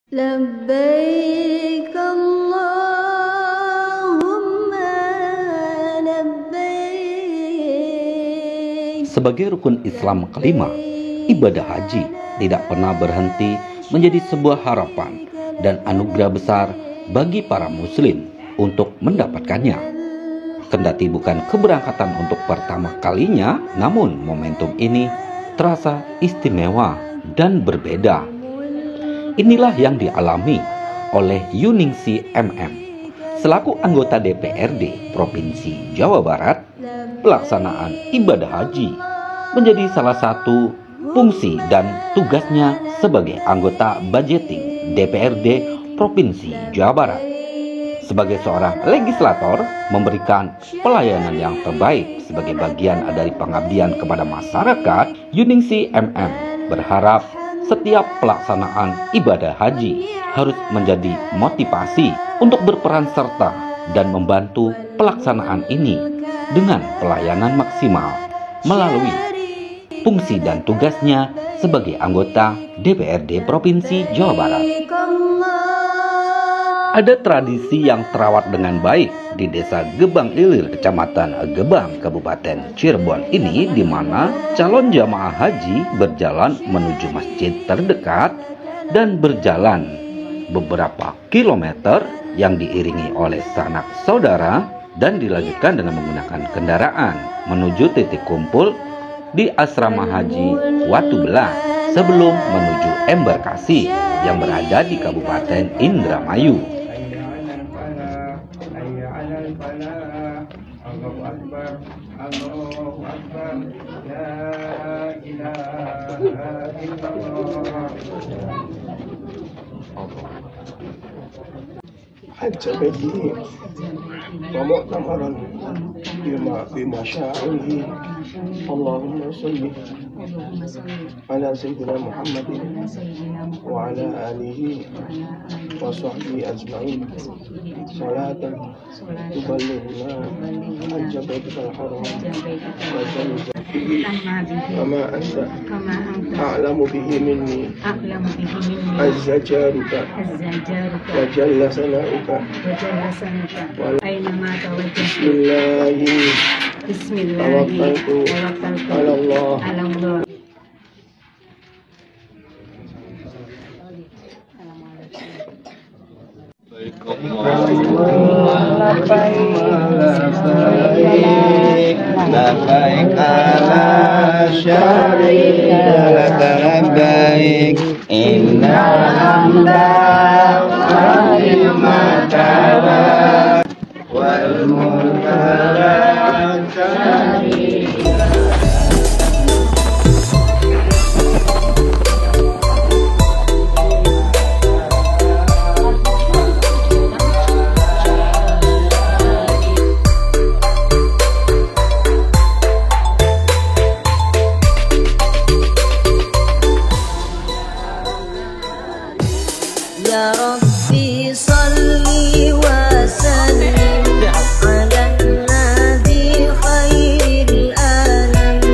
Labbaik Allahumma labbaik. Sebagai rukun Islam kelima, ibadah haji tidak pernah berhenti menjadi sebuah harapan dan anugerah besar bagi para muslim untuk mendapatkannya. Kendati bukan keberangkatan untuk pertama kalinya, namun momentum ini terasa istimewa dan berbeda. Inilah yang dialami oleh Yuningsi MM selaku anggota DPRD Provinsi Jawa Barat. Pelaksanaan ibadah haji menjadi salah satu fungsi dan tugasnya sebagai anggota budgeting DPRD Provinsi Jawa Barat. Sebagai seorang legislator, memberikan pelayanan yang terbaik sebagai bagian dari pengabdian kepada masyarakat, Yuningsi MM berharap setiap pelaksanaan ibadah haji harus menjadi motivasi untuk berperan serta dan membantu pelaksanaan ini dengan pelayanan maksimal melalui fungsi dan tugasnya sebagai anggota DPRD Provinsi Jawa Barat. Ada tradisi yang terawat dengan baik di Desa Gebang Ilir, Kecamatan Gebang, Kabupaten Cirebon ini, di mana calon jamaah haji berjalan menuju masjid terdekat dan berjalan beberapa kilometer yang diiringi oleh sanak saudara dan dilanjutkan dengan menggunakan kendaraan menuju titik kumpul di asrama haji Watu Belah sebelum menuju embarkasi yang berada di Kabupaten Indramayu. حج بيته ومؤتمرا بمشاعره اللهم صل على سيدنا محمد وعلى آله وصحبه أجمعين صلاة تبلغنا حج بيتك الحرام وزمزم كما أنت أعلم به مني عز جارك وجل ثناؤك أينما توجهت بسم الله توكلت على الله. Labbaik la syarika laka labbaik innal hamda wan ni'mata wal mulka la syarika lak. Ya Rabbi salli wa sallim ala nabi khairil alam.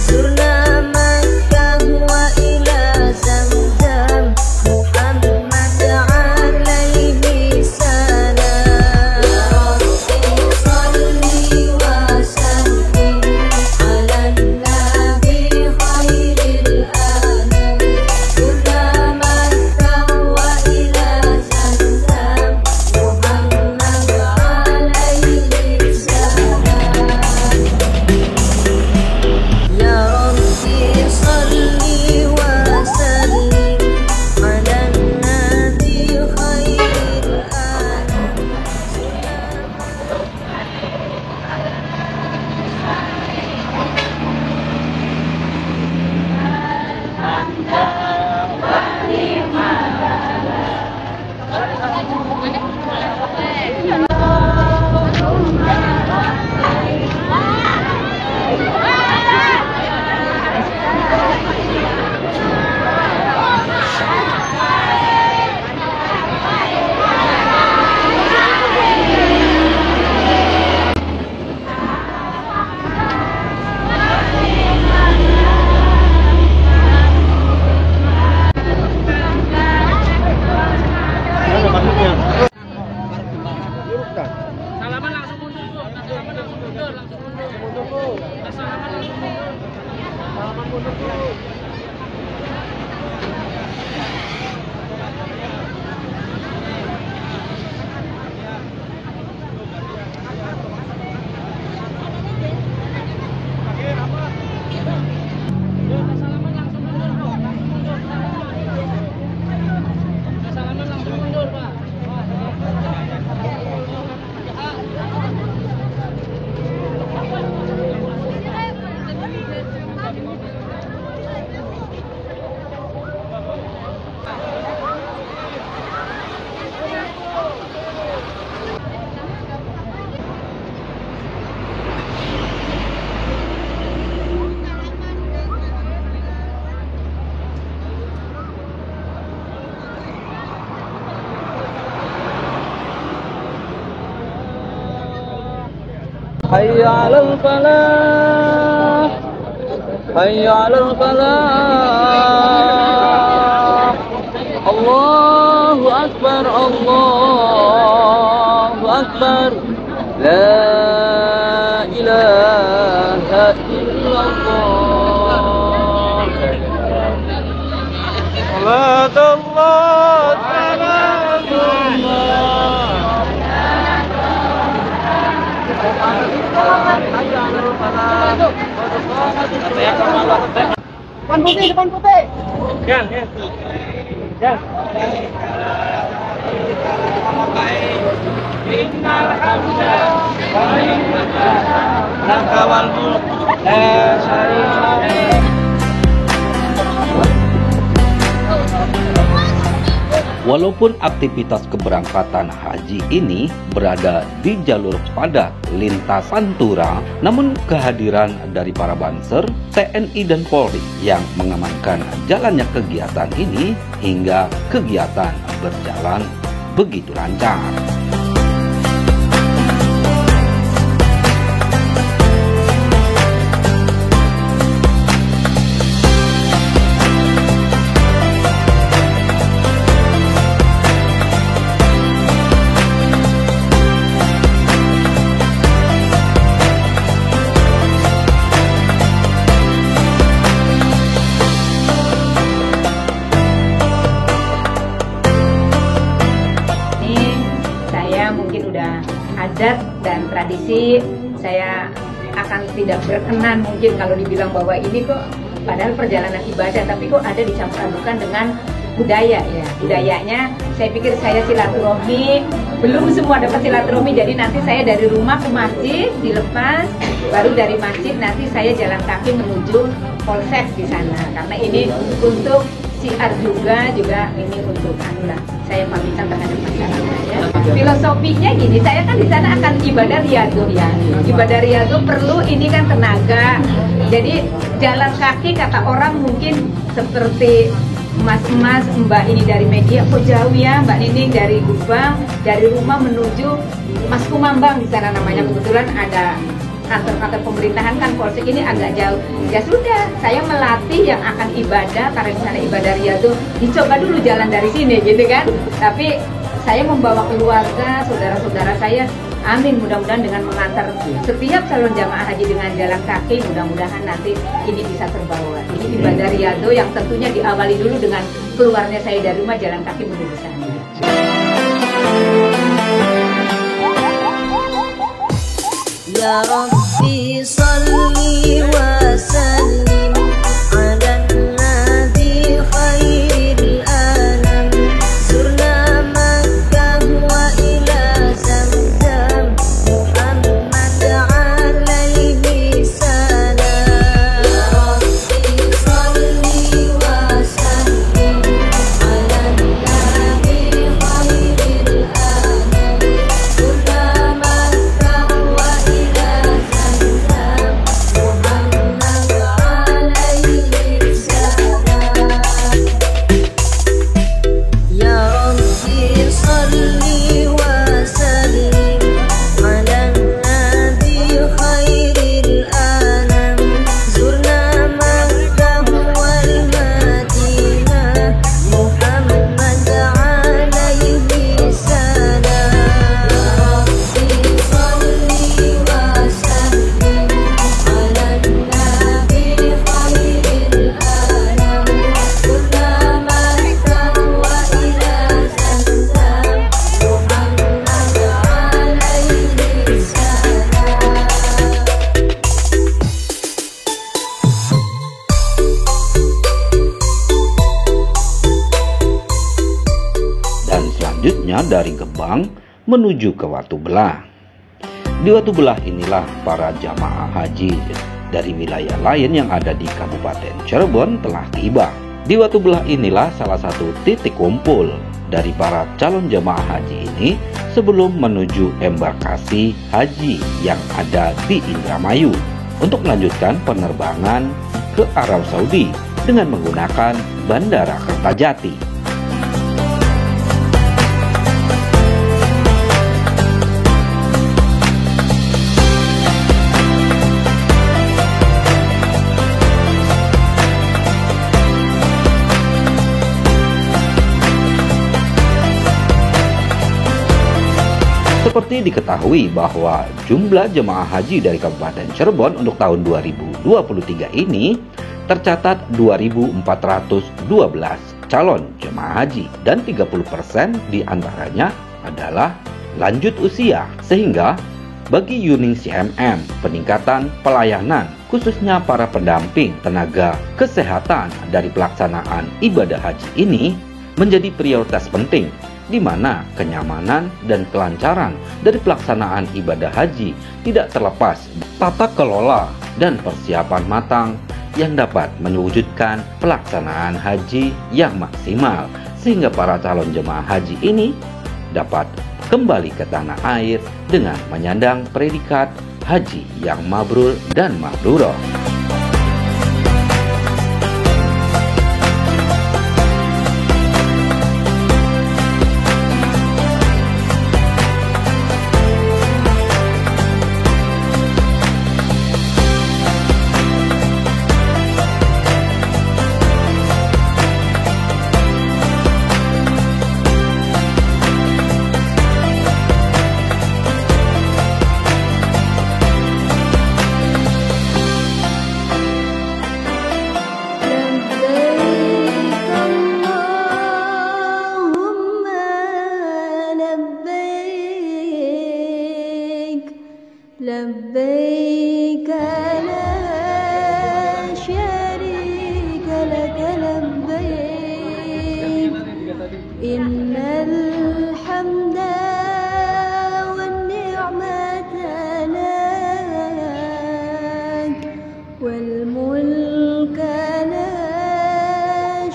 Zurna Makkah wa ila Zamzam, Muhammad alaihi salam. Ya Rabbi salli wa sallim ala nabi khairil alam. Zurna Makkah wa ila Zamzam. hayya 'alal falah, hayya 'alal falah. Allahu akbar, Allahu akbar, la ilaha illallah. Salatullah, salamullah. Depan putih, depan putih. Yan. Innal hamda wa ni'mata laka wal mulk la syarika lak. Walaupun aktivitas keberangkatan haji ini berada di jalur padat lintas Pantura, namun kehadiran dari para Banser, TNI dan Polri yang mengamankan jalannya kegiatan ini hingga kegiatan berjalan begitu lancar. Adat dan tradisi, saya akan tidak berkenan mungkin kalau dibilang bahwa ini kok padahal perjalanan ibadah, tapi kok ada dicampur adukan dengan budaya ya. Budayanya saya pikir saya silaturahmi, belum semua dapat silaturahmi, jadi nanti saya dari rumah ke masjid dilepas, baru dari masjid nanti saya jalan kaki menuju polsek di sana, karena ini untuk siar juga ini untuk anulah saya pamitan terhadap masyarakat ya. Filosofinya gini, saya kan di sana akan ibadah riyadhah ya. Ibadah riyadhah perlu ini kan tenaga. Jadi jalan kaki kata orang mungkin seperti mas-mas mbak ini dari media, kok jauh ya mbak Nining dari Gubang, dari rumah menuju Mas Kumambang di sana namanya, kebetulan ada kantor-kantor pemerintahan kan polsek ini agak jauh. Ya sudah, saya melatih yang akan ibadah, karena di sana ibadah riyadhah dicoba dulu jalan dari sini gitu kan. Tapi saya membawa keluarga, saudara-saudara saya, amin, mudah-mudahan dengan mengantar setiap calon jamaah haji dengan jalan kaki, mudah-mudahan nanti ini bisa terbawa. Ini ibadah riyadhah yang tentunya diawali dulu dengan keluarnya saya dari rumah jalan kaki menuju sana. Ya Rabbi salli wa sallim ala nabi khairil alam, zurna Makkah wa ila Zamzam, Muhammad alaihi salam. Ya Rabbi salli wa sallim ala nabi khairil alam, zurna Makkah wa selanjutnya dari Gebang menuju ke Watu Belah. Di Watu Belah inilah para jamaah haji dari wilayah lain yang ada di Kabupaten Cirebon telah tiba. Di Watu Belah inilah salah satu titik kumpul dari para calon jamaah haji ini sebelum menuju embarkasi haji yang ada di Indramayu untuk melanjutkan penerbangan ke Arab Saudi dengan menggunakan Bandara Kertajati. Seperti diketahui bahwa jumlah jemaah haji dari Kabupaten Cirebon untuk tahun 2023 ini tercatat 2.412 calon jemaah haji dan 30% diantaranya adalah lanjut usia. Sehingga bagi Yuning CMM, peningkatan pelayanan khususnya para pendamping tenaga kesehatan dari pelaksanaan ibadah haji ini menjadi prioritas penting, di mana kenyamanan dan kelancaran dari pelaksanaan ibadah haji tidak terlepas tata kelola dan persiapan matang yang dapat mewujudkan pelaksanaan haji yang maksimal, sehingga para calon jemaah haji ini dapat kembali ke tanah air dengan menyandang predikat haji yang mabrur dan mabrurah. لبيك لا شريك لك لبيك إن الحمد والنعمة لك والملك لا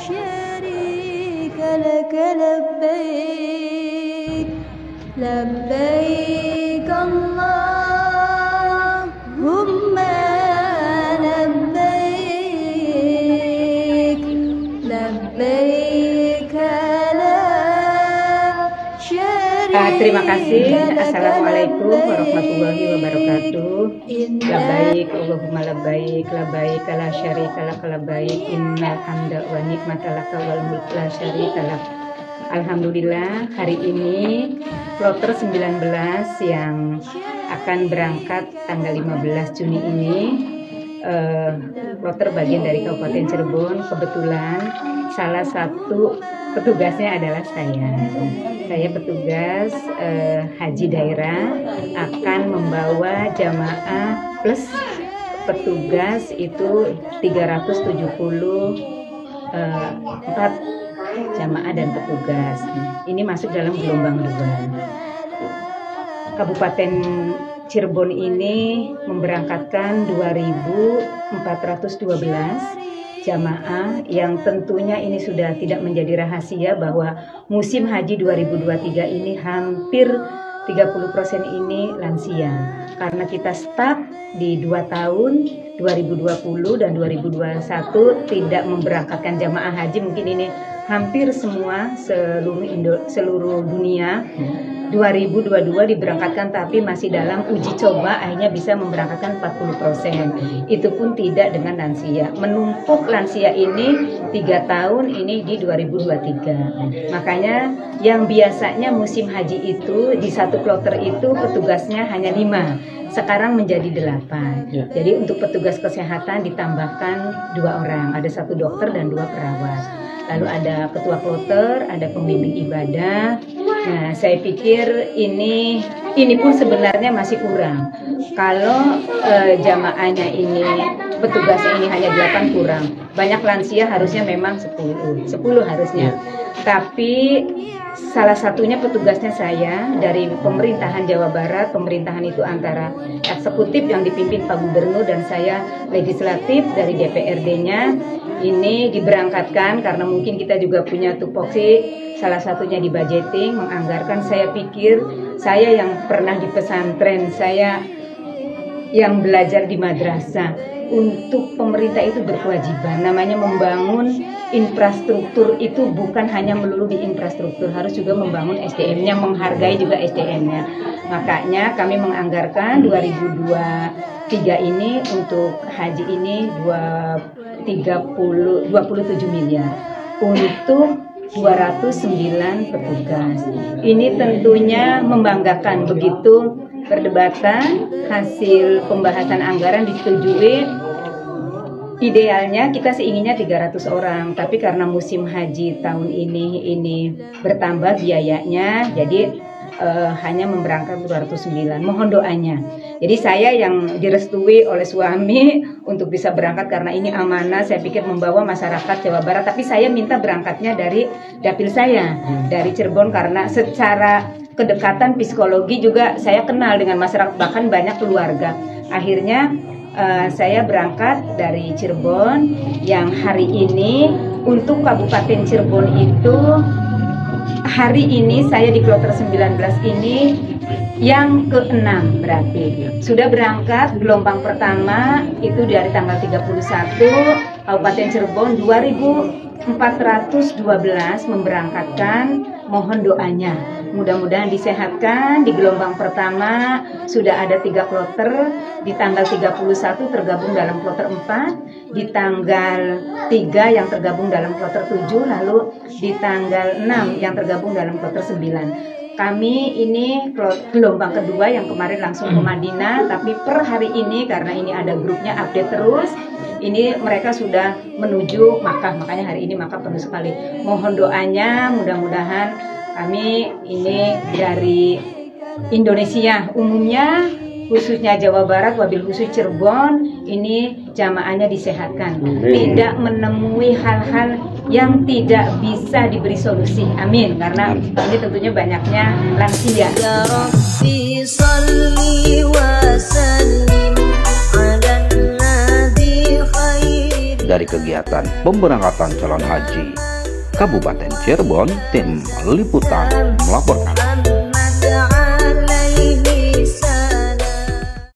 شريك لك لبيك لبيك اللهم لبيك لبيك لا شريك Terima kasih. Assalamualaikum warahmatullahi wabarakatuh. Labbaik Allahumma labbaik labbaik la syarika lak labbaik innal hamda wa ni'mata laka wal mulk la syarika lak. Alhamdulillah, hari ini kloter 19 yang akan berangkat tanggal 15 Juni ini, kloter bagian dari Kabupaten Cirebon. Kebetulan salah satu petugasnya adalah saya. Saya petugas haji daerah, akan membawa jamaah plus petugas itu 374 jamaah dan petugas. Ini masuk dalam gelombang 2. Kabupaten Cirebon ini memberangkatkan 2.412 jamaah, yang tentunya ini sudah tidak menjadi rahasia bahwa musim haji 2023 ini hampir 30% ini lansia, karena kita stuck di 2 tahun 2020 dan 2021 tidak memberangkatkan jamaah haji. Mungkin ini hampir semua seluruh dunia. 2022 diberangkatkan tapi masih dalam uji coba, akhirnya bisa memberangkatkan 40%. Itu pun tidak dengan lansia. Menumpuk lansia ini 3 tahun ini di 2023. Makanya yang biasanya musim haji itu di satu kloter itu petugasnya hanya 5, sekarang menjadi 8. Jadi untuk petugas kesehatan ditambahkan 2 orang, ada 1 dokter dan 2 perawat. Lalu ada ketua kloter, ada pembimbing ibadah. Nah, saya pikir ini pun sebenarnya masih kurang. Kalau jamaahnya ini, petugasnya ini hanya 8 kurang. Banyak lansia harusnya memang 10 harusnya. Tapi salah satunya petugasnya saya dari pemerintahan Jawa Barat. Pemerintahan itu antara eksekutif yang dipimpin Pak Gubernur dan saya legislatif dari DPRD-nya. Ini diberangkatkan karena mungkin kita juga punya tupoksi, salah satunya di budgeting, menganggarkan. Saya pikir saya yang pernah di pesantren, saya yang belajar di madrasah, untuk pemerintah itu berkewajiban, namanya membangun infrastruktur itu bukan hanya melulu di infrastruktur, harus juga membangun SDM-nya, menghargai juga SDM-nya. Makanya kami menganggarkan 2023 ini untuk haji ini 27 miliar untuk 209 petugas. Ini tentunya membanggakan, begitu perdebatan hasil pembahasan anggaran disetujui. Idealnya kita seinginnya 300 orang, tapi karena musim haji tahun ini bertambah biayanya, jadi hanya memberangkat 209. Mohon doanya. Jadi saya yang direstui oleh suami untuk bisa berangkat karena ini amanah, saya pikir membawa masyarakat Jawa Barat, tapi saya minta berangkatnya dari dapil saya, dari Cirebon, karena secara kedekatan psikologi juga saya kenal dengan masyarakat, bahkan banyak keluarga. Akhirnya saya berangkat dari Cirebon yang hari ini untuk Kabupaten Cirebon itu hari ini saya di kloter 19 ini yang ke-6 berarti. Sudah berangkat gelombang pertama itu dari tanggal 31 Kabupaten Cirebon 2412 memberangkatkan, mohon doanya. Mudah-mudahan disehatkan. Di gelombang pertama sudah ada 3 kloter, di tanggal 31 tergabung dalam kloter 4, di tanggal 3 yang tergabung dalam kloter 7, lalu di tanggal 6 yang tergabung dalam kloter 9. Kami ini gelombang kedua yang kemarin langsung ke Madinah, tapi per hari ini karena ini ada grupnya update terus, ini mereka sudah menuju Makkah, makanya hari ini Makkah penuh sekali. Mohon doanya, mudah-mudahan kami ini dari Indonesia umumnya, khususnya Jawa Barat, wabil khusus Cirebon, ini jamaahnya disehatkan, tidak menemui hal-hal yang tidak bisa diberi solusi. Amin. Karena ini tentunya banyaknya lansia. Ya Rabbi salli wa sallim ala nabi khairi. Dari kegiatan pemberangkatan calon haji Kabupaten Cirebon, tim liputan melaporkan.